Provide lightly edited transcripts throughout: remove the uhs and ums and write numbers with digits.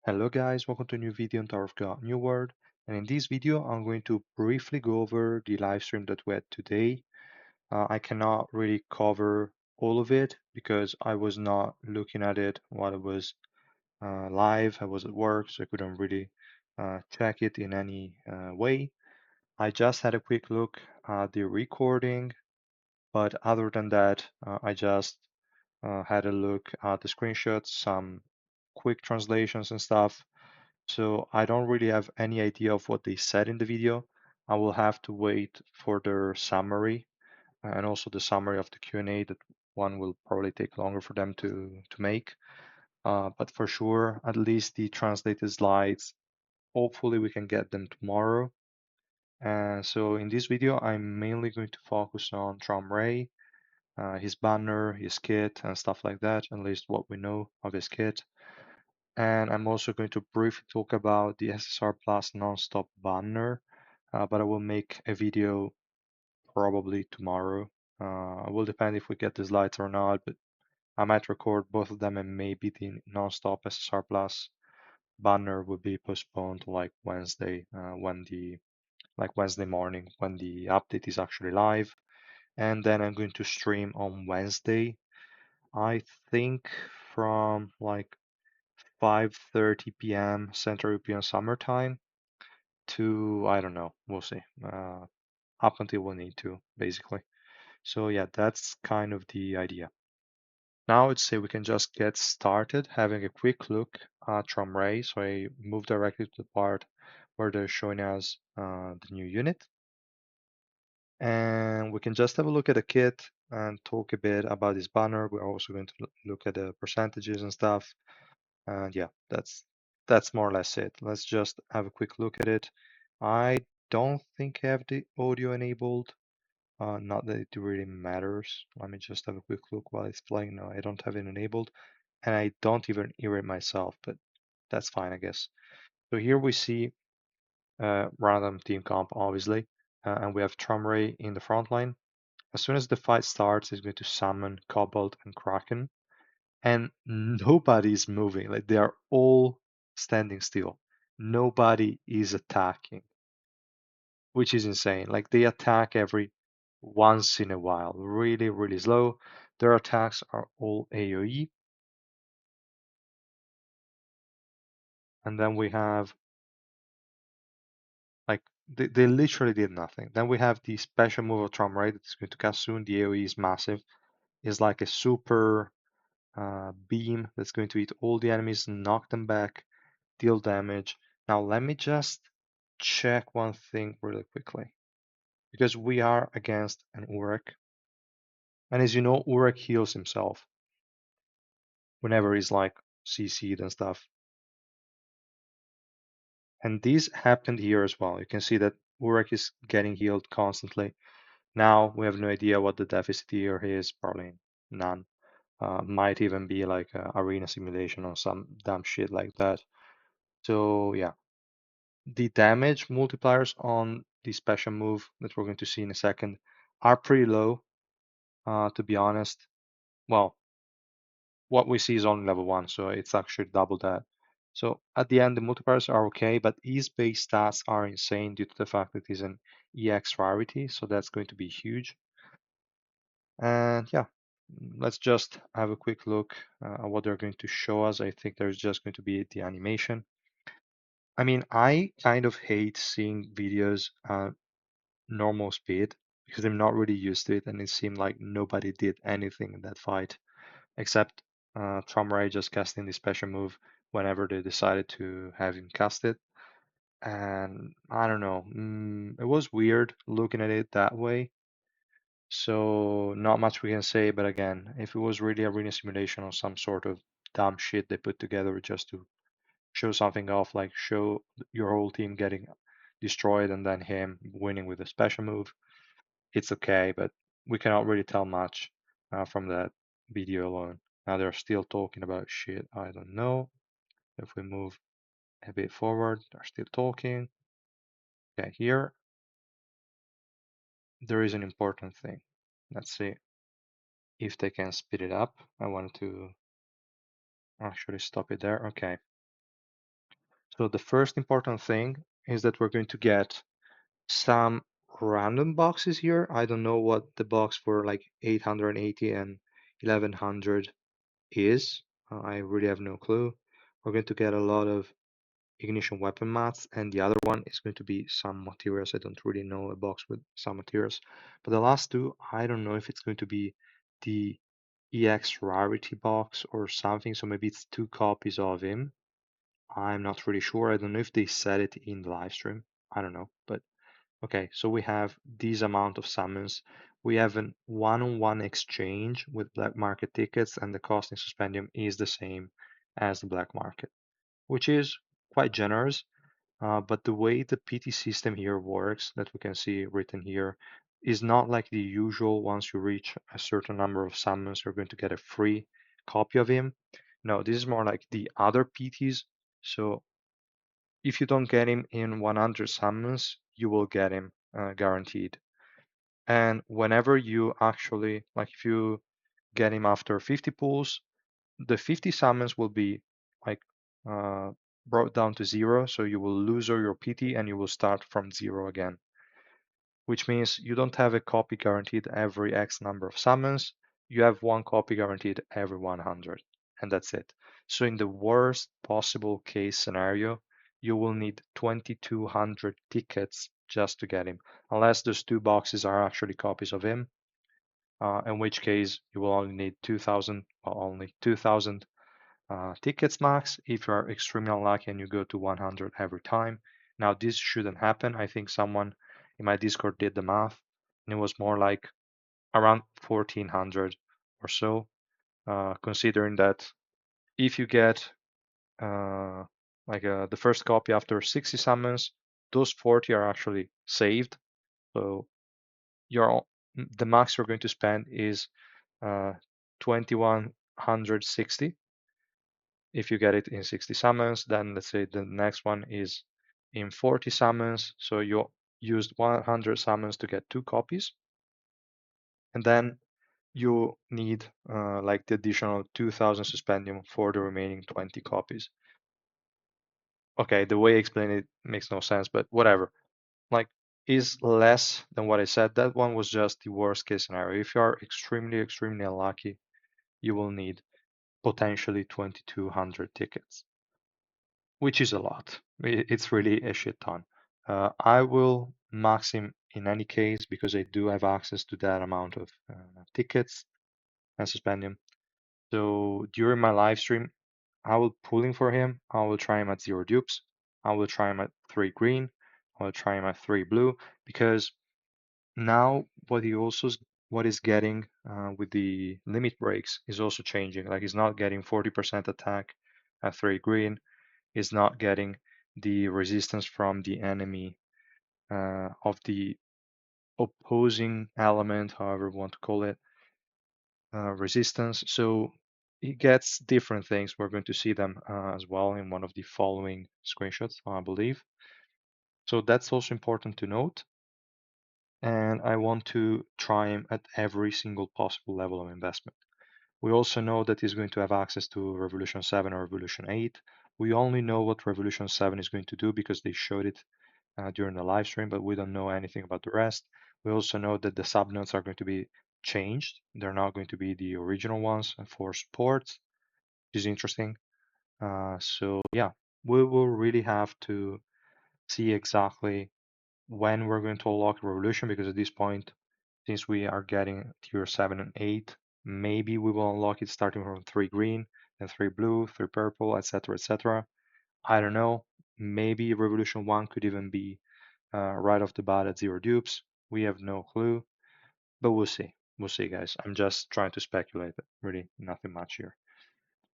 Hello guys, welcome to a new video on Tower of God New World. And in this video, I'm going to briefly go over the live stream that we had today. I cannot really cover all of it because I was not looking at it while it was live. I was at work, so I couldn't really check it in any way. I just had a quick look at the recording, but other than that, I just had a look at the screenshots, some quick translations and stuff. So I don't really have any idea of what they said in the video. I will have to wait for their summary and also the summary of the Q&A. That one will probably take longer for them to make. But for sure, at least the translated slides, hopefully we can get them tomorrow. And so in this video, I'm mainly going to focus on Traumerei, his banner, his kit, and stuff like that, at least what we know of his kit. And I'm also going to briefly talk about the SSR Plus non-stop banner, but I will make a video probably tomorrow. It will depend if we get the slides or not, but I might record both of them and maybe the non-stop SSR Plus banner will be postponed to like Wednesday, Wednesday morning when the update is actually live. And then I'm going to stream on Wednesday, I think from like 5:30 p.m. Central European Summer Time to, I don't know, we'll see. Up until we need to, basically. So yeah, that's kind of the idea. Now I'd say we can just get started having a quick look at Traumerei. So I move directly to the part where they're showing us the new unit. And we can just have a look at the kit and talk a bit about this banner. We're also going to look at the percentages and stuff. And yeah, that's more or less it. Let's just have a quick look at it. I don't think I have the audio enabled. Not that it really matters. Let me just have a quick look while it's playing. No, I don't have it enabled. And I don't even hear it myself, but that's fine, I guess. So here we see random team comp, obviously. And we have Traumerei in the front line. As soon as the fight starts, he's going to summon Cobalt and Kraken and nobody's moving. Like they are all standing still. Nobody is attacking, which is insane. Like they attack every once in a while, really, really slow. Their attacks are all AoE. And then we have like they literally did nothing. Then we have the special move of Traumerei that's going to cast soon. The AoE is massive. It's like a super beam that's going to hit all the enemies, knock them back, deal damage. Now let me just check one thing really quickly because we are against an Uruk. And as you know, Uruk heals himself whenever he's like CC'd and stuff. And this happened here as well. You can see that Uruk is getting healed constantly. Now we have no idea what the deficit here is, probably none. Might even be like arena simulation or some dumb shit like that. So yeah, the damage multipliers on the special move that we're going to see in a second are pretty low, to be honest. Well, what we see is only level 1, so it's actually double that. So at the end, the multipliers are okay, but his base stats are insane due to the fact that he's an EX rarity, so that's going to be huge. And yeah, let's just have a quick look at what they're going to show us. I think there's just going to be the animation. I mean, I kind of hate seeing videos normal speed because I'm not really used to it, and it seemed like nobody did anything in that fight except Traumerei just casting the special move whenever they decided to have him cast it. And I don't know, it was weird looking at it that way. So not much we can say, but again, if it was really arena simulation or some sort of dumb shit they put together just to show something off, like show your whole team getting destroyed and then him winning with a special move, it's okay, but we cannot really tell much from that video alone. Now they're still talking about shit. I don't know. If we move a bit forward, they're still talking. Okay, here there is an important thing. Let's see if they can speed it up. I wanted to actually stop it there. Okay. So the first important thing is that we're going to get some random boxes here. I don't know what the box for like 880 and 1100 is. I really have no clue. We're going to get a lot of ignition weapon mats, and the other one is going to be some materials. I don't really know a box with some materials. But the last two, I don't know if it's going to be the EX rarity box or something. So maybe it's two copies of him. I'm not really sure. I don't know if they said it in the live stream. I don't know. But okay, so we have this amount of summons. We have an one-on-one exchange with black market tickets, and the cost in Suspendium is the same as the black market, which is quite generous. But the way the PT system here works, that we can see written here, is not like the usual. Once you reach a certain number of summons, you're going to get a free copy of him. No, this is more like the other PTs. So if you don't get him in 100 summons, you will get him guaranteed. And whenever you actually, like if you get him after 50 pulls, the 50 summons will be like uh, brought down to zero. So you will lose all your PT and you will start from zero again, which means you don't have a copy guaranteed every X number of summons. You have one copy guaranteed every 100, and that's it. So in the worst possible case scenario, you will need 2200 tickets just to get him, unless those two boxes are actually copies of him, in which case you will only need 2000, well, only 2000 tickets max if you are extremely unlucky and you go to 100 every time. Now, this shouldn't happen. I think someone in my Discord did the math, and it was more like around 1400 or so, considering that if you get the first copy after 60 summons, those 40 are actually saved. So your the max you're going to spend is 2160 if you get it in 60 summons. Then let's say the next one is in 40 summons. So you used 100 summons to get two copies. And then you need like the additional 2000 suspendium for the remaining 20 copies. Okay, the way I explain it makes no sense, but whatever. Like, is less than what I said. That one was just the worst case scenario. If you are extremely, extremely unlucky, you will need potentially 2200 tickets, which is a lot. It's really a shit ton. I will max him in any case because I do have access to that amount of tickets and suspend him. So during my live stream, I will pull in for him. I will try him at 0 dupes. I will try him at 3 green. I will try him at 3 blue because now what he's getting with the limit breaks is also changing. Like he's not getting 40% attack at 3 green. He's not getting the resistance from the enemy of the opposing element, however you want to call it, resistance. So he gets different things. We're going to see them as well in one of the following screenshots, I believe. So that's also important to note. And I want to try him at every single possible level of investment. We also know that he's going to have access to Revolution 7 or Revolution 8. We only know what Revolution 7 is going to do because they showed it during the live stream, but we don't know anything about the rest. We also know that the subnodes are going to be changed. They're not going to be the original ones for support, which is interesting. So yeah, we will really have to see exactly when we're going to unlock Revolution, because at this point, since we are getting tier 7 and 8, maybe we will unlock it starting from 3 green, then 3 blue, 3 purple, etc., etc. I don't know. Maybe Revolution 1 could even be right off the bat at 0 dupes. We have no clue, but we'll see. We'll see, guys. I'm just trying to speculate, really nothing much here.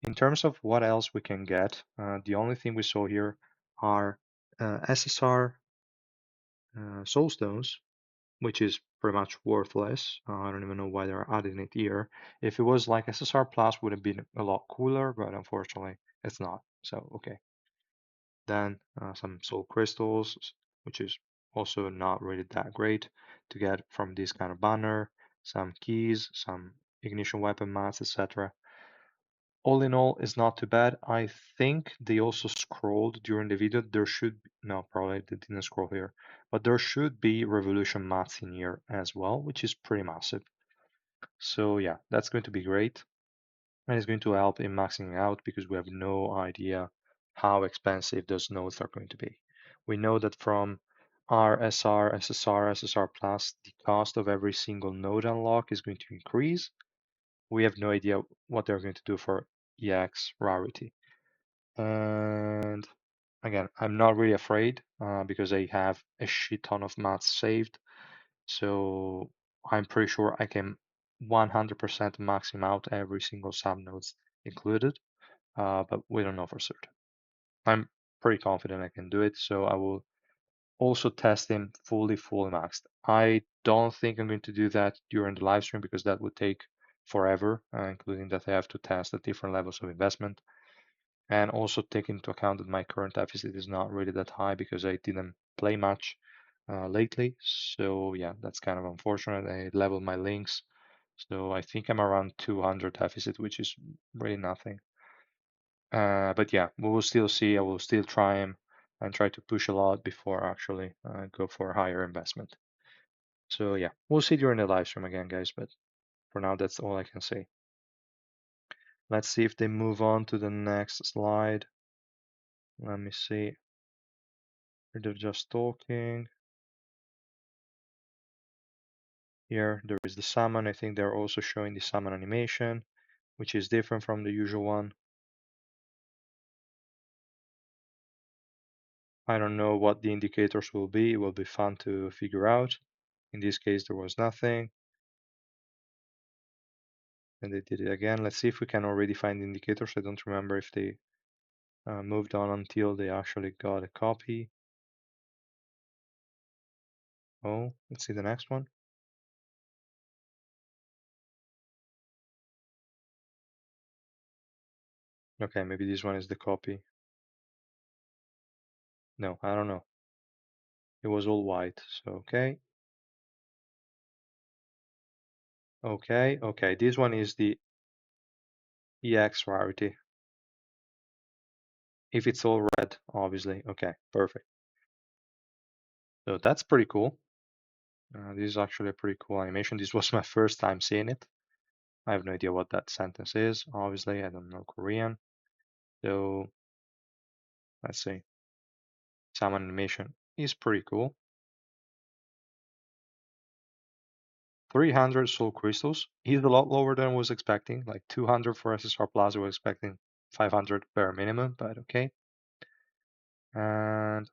In terms of what else we can get, the only thing we saw here are SSR soulstones, which is pretty much worthless. I don't even know why they're adding it here. If it was like SSR Plus, would have been a lot cooler, but unfortunately, it's not. So, okay. Then some soul crystals, which is also not really that great to get from this kind of banner. Some keys, some ignition weapon mats, etc. all in all, it's not too bad. I think they also scrolled during the video. There should be, no, probably they didn't scroll here, but there should be revolution maths in here as well, which is pretty massive. So yeah, that's going to be great. And it's going to help in maxing out because we have no idea how expensive those nodes are going to be. We know that from RSR, SSR, SSR Plus, the cost of every single node unlock is going to increase. We have no idea what they're going to do for EX rarity. And again, I'm not really afraid because I have a shit ton of maths saved. So I'm pretty sure I can 100% max him out every single subnodes included, but we don't know for certain. I'm pretty confident I can do it, so I will also test him fully maxed. I don't think I'm going to do that during the live stream because that would take forever, including that I have to test at different levels of investment. And also take into account that my current deficit is not really that high because I didn't play much lately. So yeah, that's kind of unfortunate. I leveled my links. So I think I'm around 200 deficit, which is really nothing. But yeah, we will still see. I will still try him and try to push a lot before actually go for a higher investment. So yeah, we'll see during the live stream again, guys. But for now, that's all I can say. Let's see if they move on to the next slide. Let me see. They're just talking. Here, there is the summon. I think they're also showing the summon animation, which is different from the usual one. I don't know what the indicators will be. It will be fun to figure out. In this case, there was nothing. And they did it again. Let's see if we can already find the indicators. I don't remember if they moved on until they actually got a copy. Oh, let's see the next one. Okay, maybe this one is the copy. No, I don't know. It was all white, so okay. Okay, this one is the EX rarity. If it's all red, obviously. Okay, perfect. So that's pretty cool. This is actually a pretty cool animation. This was my first time seeing it. I have no idea what that sentence is. Obviously, I don't know Korean. So let's see. Some animation is pretty cool. 300 soul crystals is a lot lower than I was expecting. Like 200 for SSR Plus, I was expecting 500 bare minimum, but okay. And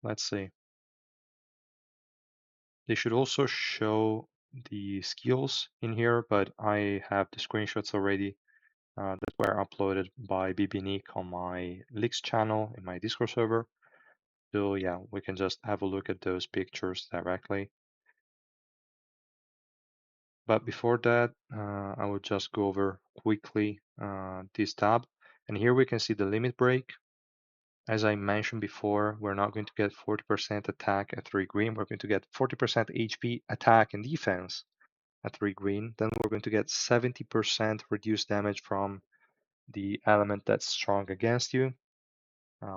let's see. They should also show the skills in here, but I have the screenshots already that were uploaded by BB Nick on my leaks channel in my Discord server. So yeah, we can just have a look at those pictures directly. But before that, I will just go over quickly this tab. And here we can see the limit break. As I mentioned before, we're not going to get 40% attack at 3 green. We're going to get 40% HP attack and defense at 3 green. Then we're going to get 70% reduced damage from the element that's strong against you,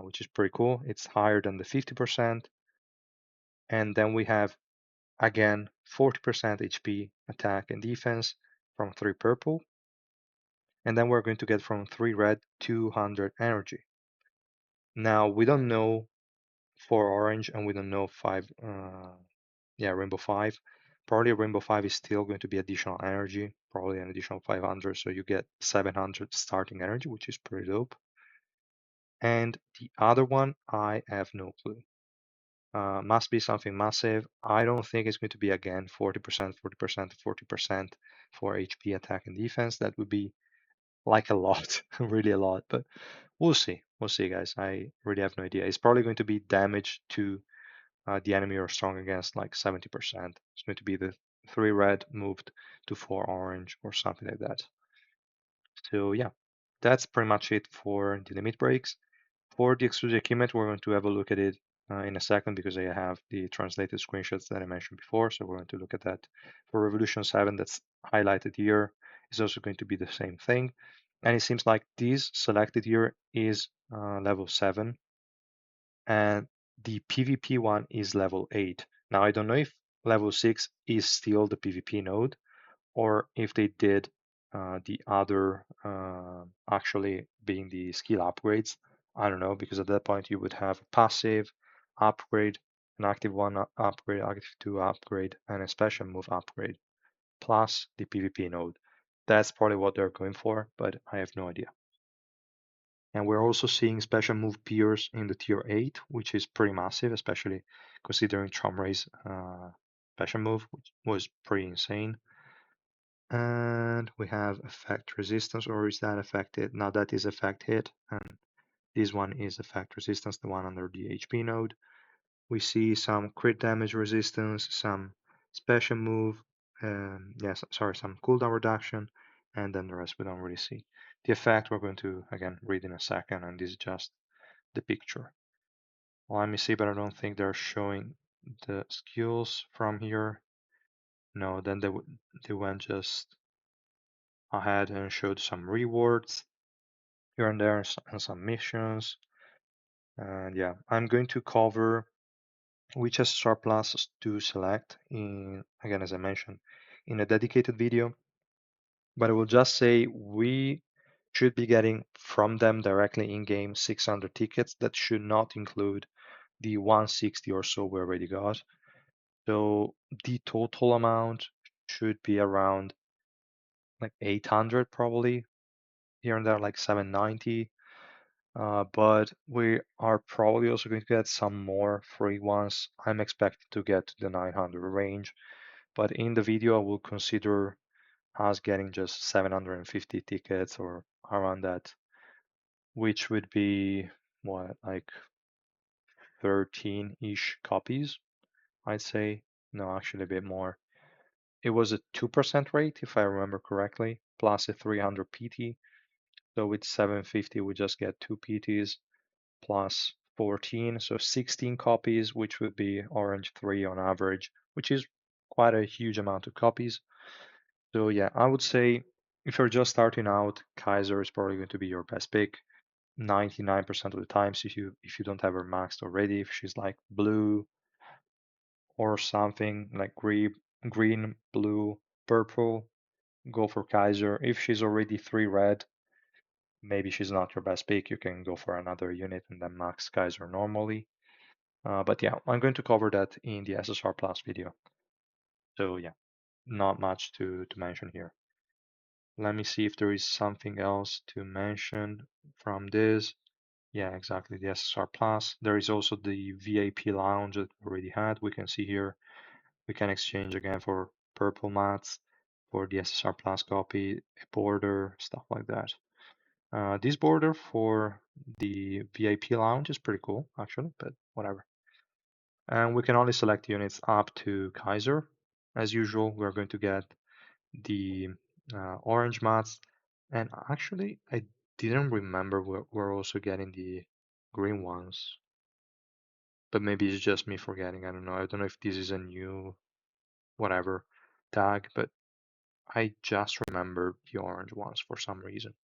which is pretty cool. It's higher than the 50%. And then we have, again, 40% HP attack and defense from 3 purple. And then we're going to get from 3 red 200 energy. Now, we don't know 4 orange and we don't know 5, Rainbow 5. Probably Rainbow 5 is still going to be additional energy, probably an additional 500, so you get 700 starting energy, which is pretty dope. And the other one, I have no clue. Must be something massive. I don't think it's going to be again 40%, 40%, 40% for HP attack and defense. That would be like a lot, really a lot. But we'll see. We'll see, guys. I really have no idea. It's probably going to be damage to the enemy you're strong against, like 70%. It's going to be the 3 red moved to 4 orange or something like that. So yeah, that's pretty much it for the limit breaks. For the exclusive achievement, we're going to have a look at it in a second because I have the translated screenshots that I mentioned before. So we're going to look at that. For Revolution 7, that's highlighted here, is also going to be the same thing. And it seems like this selected here is level 7, and the PvP one is level 8. Now, I don't know if level 6 is still the PvP node, or if they did the other actually being the skill upgrades. I don't know, because at that point you would have a passive upgrade, an active one upgrade, active 2 upgrade, and a special move upgrade, plus the PvP node. That's probably what they're going for, but I have no idea. And we're also seeing special move peers in the tier 8, which is pretty massive, especially considering Traumerei's special move, which was pretty insane. And we have effect resistance, or is that affected? Now that is effect hit, and this one is effect resistance, the one under the HP node. We see some crit damage resistance, some special move, yes, sorry, some cooldown reduction, and then the rest we don't really see. The effect we're going to, again, read in a second, and this is just the picture. Well, let me see, but I don't think they're showing the skills from here. No, then they went just ahead and showed some rewards here and there and some missions. And yeah, I'm going to cover which SSR Plus to select in, again, as I mentioned, in a dedicated video. But I will just say we should be getting from them directly in-game 600 tickets. That should not include the 160 or so we already got. So the total amount should be around like 800 probably, here and there like 790. But we are probably also going to get some more free ones. I'm expecting to get to the 900 range, but in the video I will consider us getting just 750 tickets or around that, which would be what, like 13-ish copies, I'd say. No, actually a bit more. It was a 2% rate, if I remember correctly, plus a 300 PT. So with 750, we just get 2 PTs plus 14, so 16 copies, which would be Orange 3 on average, which is quite a huge amount of copies. So yeah, I would say if you're just starting out, Kaiser is probably going to be your best pick. 99% of the times, if you don't have her maxed already, if she's like blue or something like green, blue, purple, go for Kaiser. If she's already 3 red, maybe she's not your best pick. You can go for another unit and then max Kaiser normally. But yeah, I'm going to cover that in the SSR Plus video. So yeah, not much to mention here. Let me see if there is something else to mention from this. Yeah, exactly, the SSR Plus. There is also the VIP lounge that we already had. We can see here, we can exchange again for purple mats for the SSR Plus copy, a border, stuff like that. This border for the VIP lounge is pretty cool, actually, but whatever. And we can only select units up to Kaiser. As usual, we're going to get the orange mats. And actually, I didn't remember we're also getting the green ones. But maybe it's just me forgetting. I don't know. I don't know if this is a new whatever tag, but I just remember the orange ones for some reason.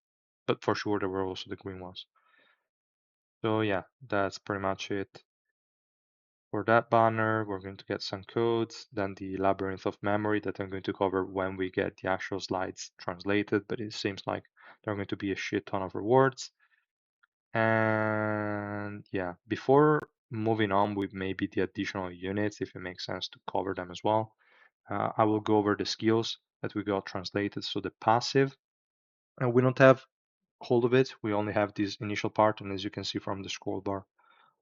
But for sure, there were also the green ones. So yeah, that's pretty much it. For that banner, we're going to get some codes, then the labyrinth of memory that I'm going to cover when we get the actual slides translated, but it seems like there are going to be a shit ton of rewards. And yeah, before moving on with maybe the additional units, if it makes sense to cover them as well, I will go over the skills that we got translated. So the passive, and we don't have hold of it, we only have this initial part, and as you can see from the scroll bar,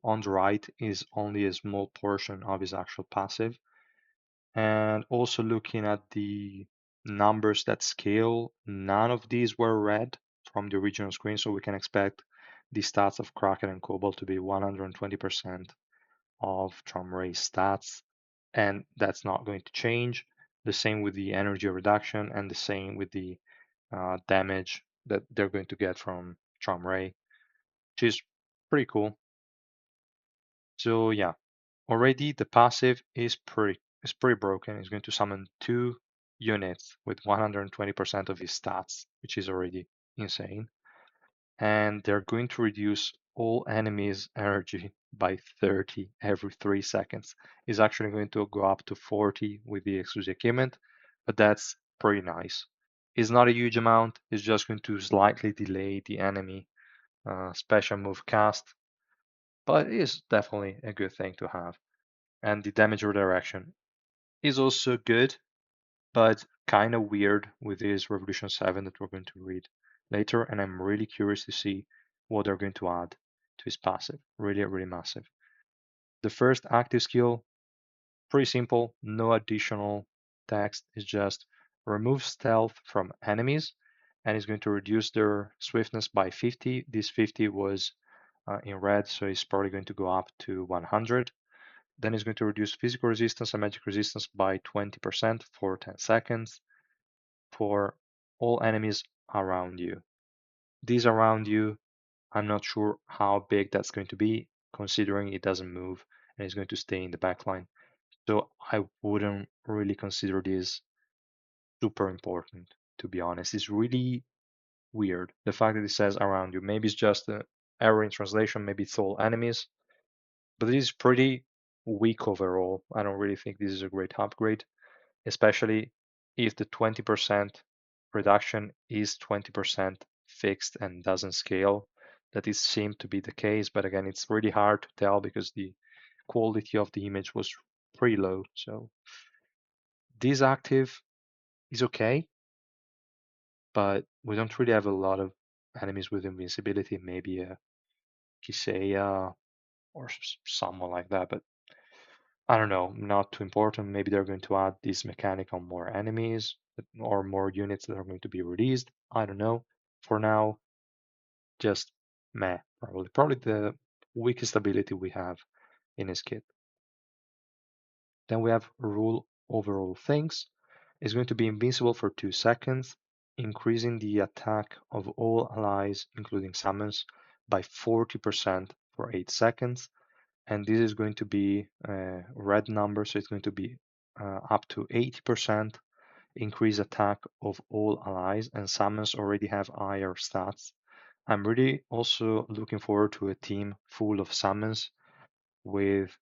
on the right is only a small portion of his actual passive. And also looking at the numbers that scale, none of these were read from the original screen, so we can expect the stats of Kraken and Cobalt to be 120% of Traumerei stats, and that's not going to change. The same with the energy reduction, and the same with the damage that they're going to get from Traumerei, which is pretty cool. So yeah, already the passive is pretty broken. It's going to summon 2 units with 120% of his stats, which is already insane. And they're going to reduce all enemies' energy by 30 every 3 seconds. It's actually going to go up to 40 with the exclusive equipment, but that's pretty nice. It's not a huge amount, it's just going to slightly delay the enemy special move cast, but it is definitely a good thing to have. And the damage redirection is also good, but kind of weird with this Revolution 7 that we're going to read later. And I'm really curious to see what they're going to add to his passive. Really, really massive. The first active skill, pretty simple, no additional text. It's just remove stealth from enemies and it's going to reduce their swiftness by 50. This 50 was in red, so it's probably going to go up to 100. Then it's going to reduce physical resistance and magic resistance by 20% for 10 seconds for all enemies around you. These around you, I'm not sure how big that's going to be, considering it doesn't move and it's going to stay in the backline. So I wouldn't really consider this super important, to be honest. It's really weird, the fact that it says around you. Maybe it's just an error in translation, maybe it's all enemies, but it is pretty weak overall. I don't really think this is a great upgrade, especially if the 20% reduction is 20% fixed and doesn't scale. That is seemed to be the case, but again, it's really hard to tell because the quality of the image was pretty low. So this active is okay, but we don't really have a lot of enemies with invincibility. Maybe a Kisea or someone like that, but I don't know, not too important. Maybe they're going to add this mechanic on more enemies or more units that are going to be released. I don't know. For now, just meh, probably. Probably the weakest ability we have in his kit. Then we have rule over all things. It's going to be invincible for 2 seconds, increasing the attack of all allies, including summons, by 40% for 8 seconds. And this is going to be a red number, so it's going to be up to 80% increase attack of all allies, and summons already have higher stats. I'm really also looking forward to a team full of summons with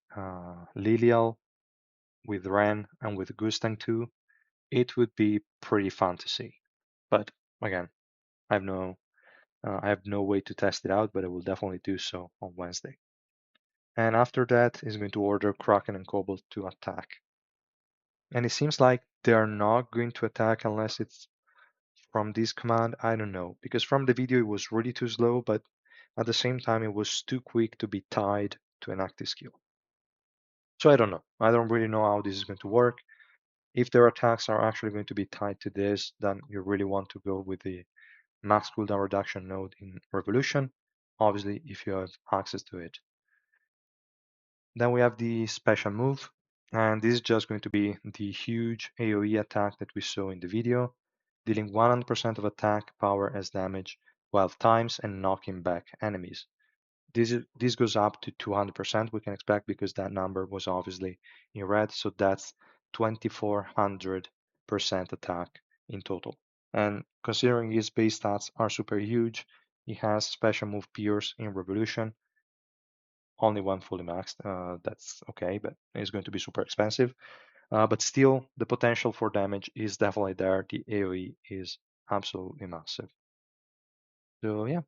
Lilial, with Ren, and with Gustang too. It would be pretty fun to see. But again, I have no way to test it out, but I will definitely do so on Wednesday. And after that, he's going to order Kraken and Kobold to attack. And it seems like they are not going to attack unless it's from this command. I don't know, because from the video it was really too slow, but at the same time it was too quick to be tied to an active skill. So I don't know. I don't really know how this is going to work. If their attacks are actually going to be tied to this, then you really want to go with the max cooldown reduction node in Revolution, obviously if you have access to it. Then we have the special move, and this is just going to be the huge AoE attack that we saw in the video, dealing 100% of attack power as damage 12 times and knocking back enemies. This goes up to 200%, we can expect, because that number was obviously in red, so that's 2400% attack in total. And considering his base stats are super huge, he has special move Pierce in Revolution, only one fully maxed. That's okay, but it's going to be super expensive. But still, the potential for damage is definitely there. The AoE is absolutely massive. So yeah,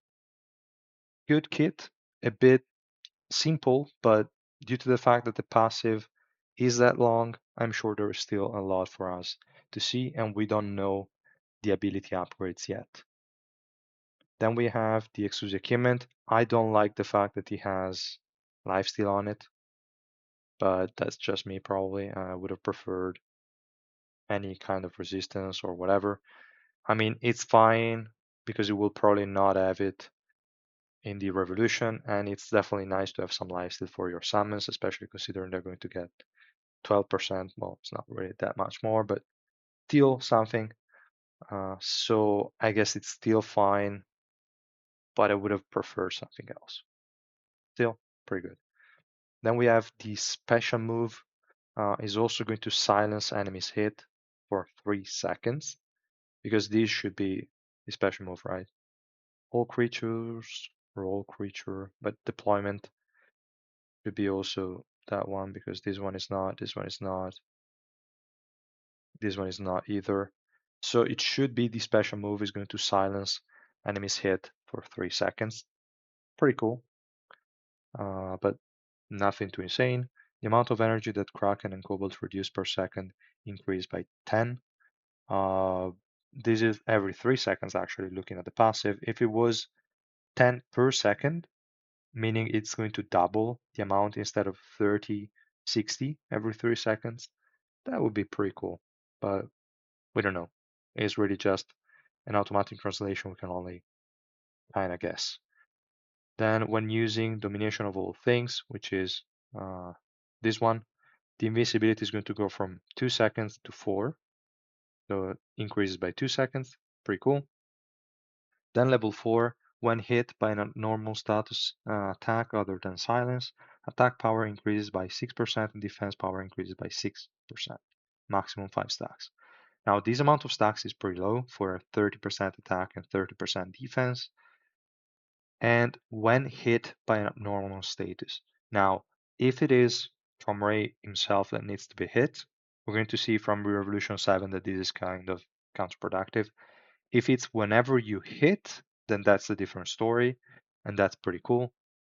good kit. A bit simple, but due to the fact that the passive is that long, I'm sure there is still a lot for us to see, and we don't know the ability upgrades yet. Then we have the exclusive equipment. I don't like the fact that he has lifesteal on it, but that's just me probably. I would have preferred any kind of resistance or whatever. I mean, it's fine because you will probably not have it in the revolution, and it's definitely nice to have some lifesteal for your summons, especially considering they're going to get 12%. Well, it's not really that much more, but still something. So I guess it's still fine, but I would have preferred something else. Still pretty good. Then we have the special move is also going to silence enemies hit for 3 seconds, because this should be the special move, right? all creatures or all creature, but deployment should be also that one because this one is not, this one is not, this one is not either. So it should be the special move is going to silence enemies hit for 3 seconds. Pretty cool, but nothing too insane. The amount of energy that Kraken and Cobalt reduce per second increased by 10. Uh, this is every 3 seconds actually looking at the passive. If it was 10 per second, meaning it's going to double the amount instead of 30, 60 every 3 seconds, that would be pretty cool. But we don't know. It's really just an automatic translation. We can only kind of guess. Then when using domination of all things, which is uh, this one, the invisibility is going to go from 2 seconds to 4. So it increases by 2 seconds. Pretty cool. Then level 4, when hit by a normal status attack other than silence, attack power increases by 6% and defense power increases by 6%, maximum 5 stacks. Now this amount of stacks is pretty low for a 30% attack and 30% defense, and when hit by an abnormal status. Now, if it is Traumerei himself that needs to be hit, we're going to see from Revolution 7 that this is kind of counterproductive. If it's whenever you hit, then that's a different story, and that's pretty cool.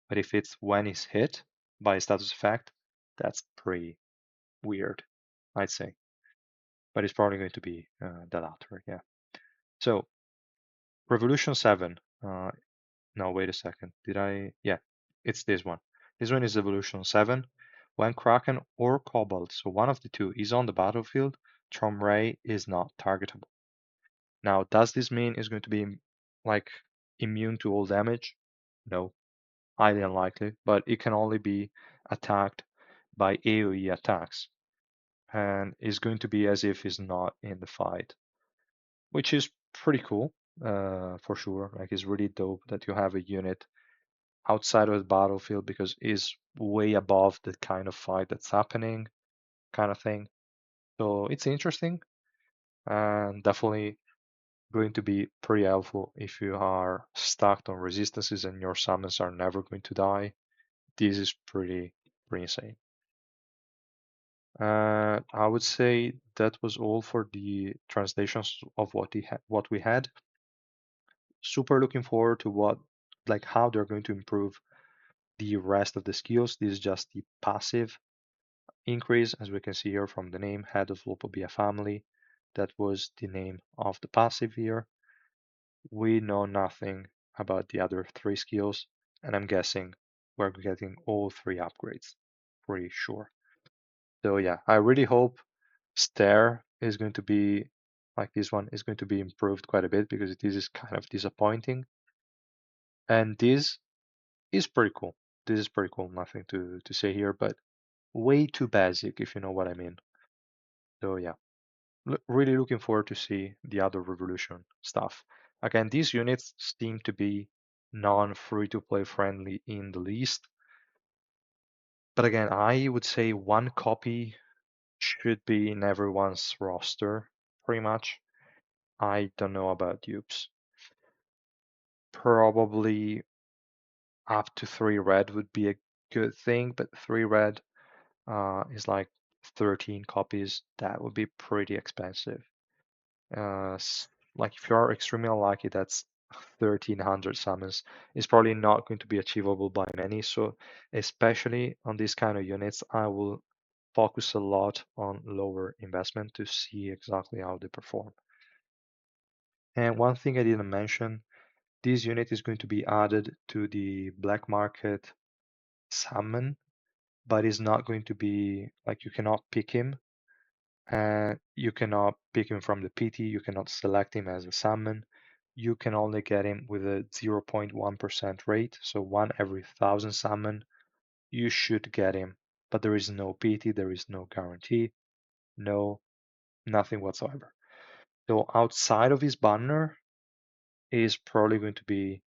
But if it's when he's hit by a status effect, that's pretty weird, I'd say. But it's probably going to be the latter, yeah. So, Revolution 7. No, wait a second. Did I? Yeah, it's this one. This one is Evolution 7. When Kraken or Cobalt, so one of the two, is on the battlefield, Traumerei is not targetable. Now, does this mean it's going to be like immune to all damage? No, highly unlikely, but it can only be attacked by AoE attacks and is going to be as if he's not in the fight, which is pretty cool for sure. Like, it's really dope that you have a unit outside of the battlefield because it's way above the kind of fight that's happening, kind of thing. So it's interesting and definitely going to be pretty helpful if you are stuck on resistances and your summons are never going to die. This is pretty insane. I would say that was all for the translations of what we had. Super looking forward to like how they're going to improve the rest of the skills. This is just the passive increase, as we can see here from the name, Head of Lopobia family. That was the name of the passive here. We know nothing about the other 3 skills, and I'm guessing we're getting all 3 upgrades, pretty sure. So yeah, I really hope Stare is going to be, like this one, is going to be improved quite a bit because this is kind of disappointing. And this is pretty cool. This is pretty cool, nothing to say here, but way too basic, if you know what I mean. So yeah, really looking forward to see the other Revolution stuff. Again, these units seem to be non-free-to-play friendly in the least. But again, I would say 1 copy should be in everyone's roster, pretty much. I don't know about dupes. Probably up to 3 red would be a good thing, but 3 red is like 13 copies. That would be pretty expensive. Uh, like if you are extremely unlucky, that's 1300 summons. Is probably not going to be achievable by many. So especially on these kind of units, I will focus a lot on lower investment to see exactly how they perform. And one thing I didn't mention, this unit is going to be added to the black market summon, but is not going to be like you cannot pick him. You cannot pick him from the PT, you cannot select him as a summon. You can only get him with a 0.1% rate, so 1 every 1,000 summon, you should get him. But there is no PT, there is no guarantee, nothing whatsoever. So outside of his banner, it is probably going to be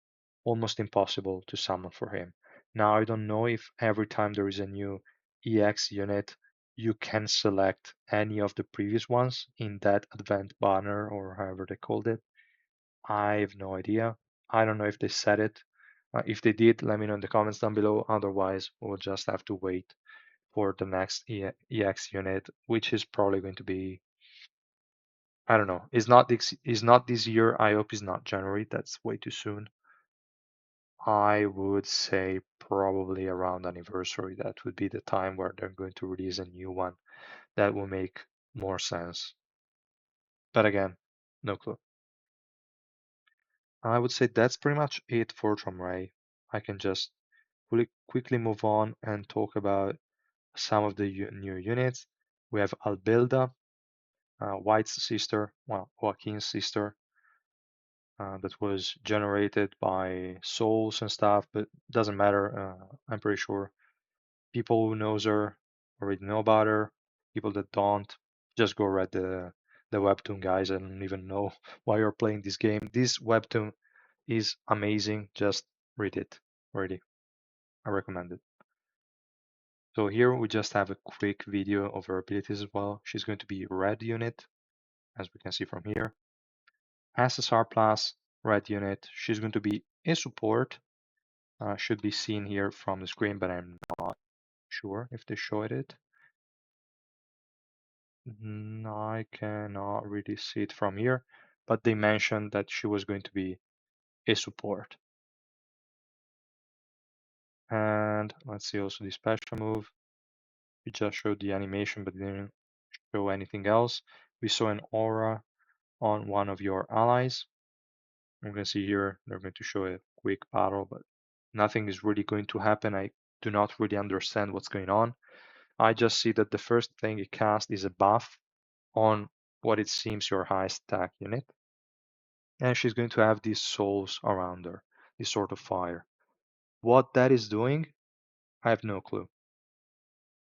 almost impossible to summon for him. Now, I don't know if every time there is a new EX unit, you can select any of the previous ones in that advent banner or however they called it. I have no idea. I don't know if they said it. If they did, let me know in the comments down below. Otherwise, we'll just have to wait for the next EX unit, which is probably going to be, I don't know. It's not this year. I hope it's not January. That's way too soon. I would say probably around anniversary. That would be the time where they're going to release a new one. That will make more sense. But again, no clue. I would say that's pretty much it for Traumerei. I can just really quickly move on and talk about some of the new units. We have Albilda, White's sister, well, Joaquin's sister, that was generated by souls and stuff, but doesn't matter. I'm pretty sure people who knows her already know about her. People that don't, just go read the webtoon, guys. I don't even know why you're playing this game. This webtoon is amazing. Just read it. Already, I recommend it. So here we just have a quick video of her abilities as well. She's going to be red unit, as we can see from here. SSR plus red unit. She's going to be a support. Should be seen here from the screen, but I'm not sure if they showed it. I cannot really see it from here, but they mentioned that she was going to be a support. And let's see also the special move. We just showed the animation, but didn't show anything else. We saw an aura on one of your allies. You can see here they're going to show a quick battle, but nothing is really going to happen. I do not really understand what's going on. I just see that the first thing it casts is a buff on what it seems your highest attack unit. And she's going to have these souls around her, this sort of fire. What that is doing, I have no clue.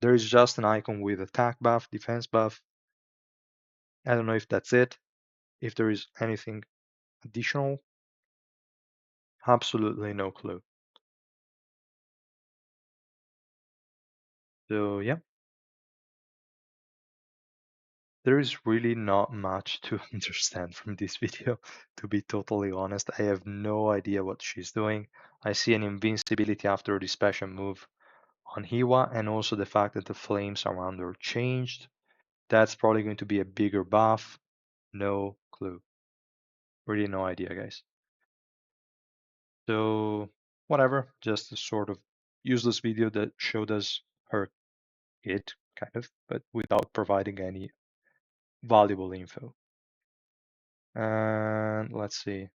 There is just an icon with attack buff, defense buff. I don't know if that's it. If there is anything additional, absolutely no clue. So yeah, there is really not much to understand from this video, to be totally honest. I have no idea what she's doing. I see an invincibility after the special move on Hiwa, and also the fact that the flames around her changed. That's probably going to be a bigger buff. No clue. Really no idea, guys. So whatever, just a sort of useless video that showed us her kit, kind of, but without providing any valuable info. And let's see,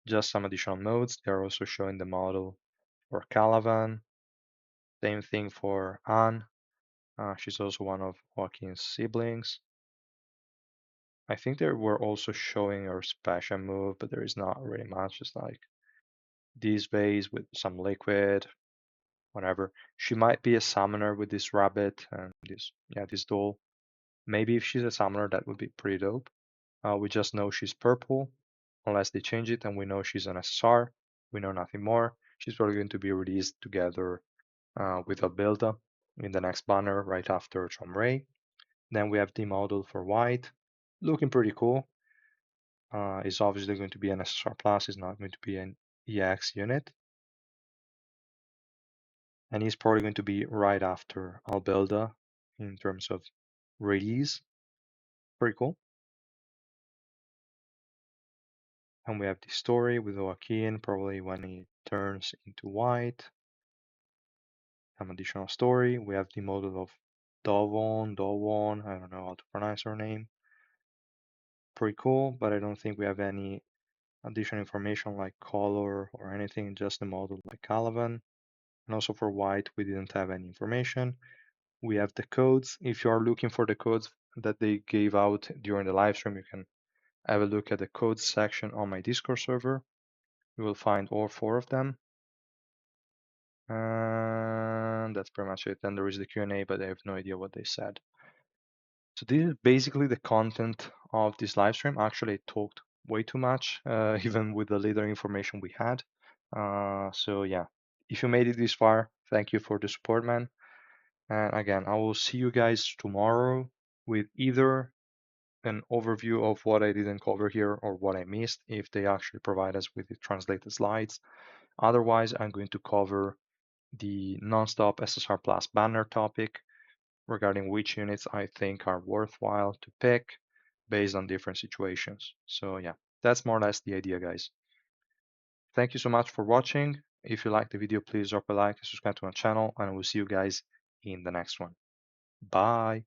just some additional notes. They're also showing the model for Calavan. Same thing for Anne. She's also one of Joaquin's siblings. I think they were also showing her special move, but there is not really much. It's like this vase with some liquid, whatever. She might be a summoner with this rabbit and this doll. Maybe if she's a summoner, that would be pretty dope. We just know she's purple, unless they change it, and we know she's an SSR. We know nothing more. She's probably going to be released together with Albilda in the next banner right after Traumerei. Then we have the model for white, looking pretty cool. It's obviously going to be an SSR plus, it's not going to be an EX unit. And he's probably going to be right after Albilda in terms of release. Pretty cool. And we have the story with Joaquin, probably when he turns into white. Some additional story. We have the model of Dovon, I don't know how to pronounce her name. Pretty cool, but I don't think we have any additional information like color or anything, just the model like Calavan. And also for white, we didn't have any information. We have the codes. If you are looking for the codes that they gave out during the live stream, you can have a look at the codes section on my Discord server. You will find all 4 of them. And that's pretty much it. Then there is the Q&A, but I have no idea what they said. So this is basically the content of this live stream. Actually, I talked way too much, even with the little information we had. So yeah, if you made it this far, thank you for the support, man. And again, I will see you guys tomorrow with either an overview of what I didn't cover here or what I missed if they actually provide us with the translated slides. Otherwise, I'm going to cover the nonstop SSR Plus banner topic regarding which units I think are worthwhile to pick based on different situations. So yeah, that's more or less the idea, guys. Thank you so much for watching. If you liked the video, please drop a like and subscribe to my channel, and I will see you guys in the next one. Bye.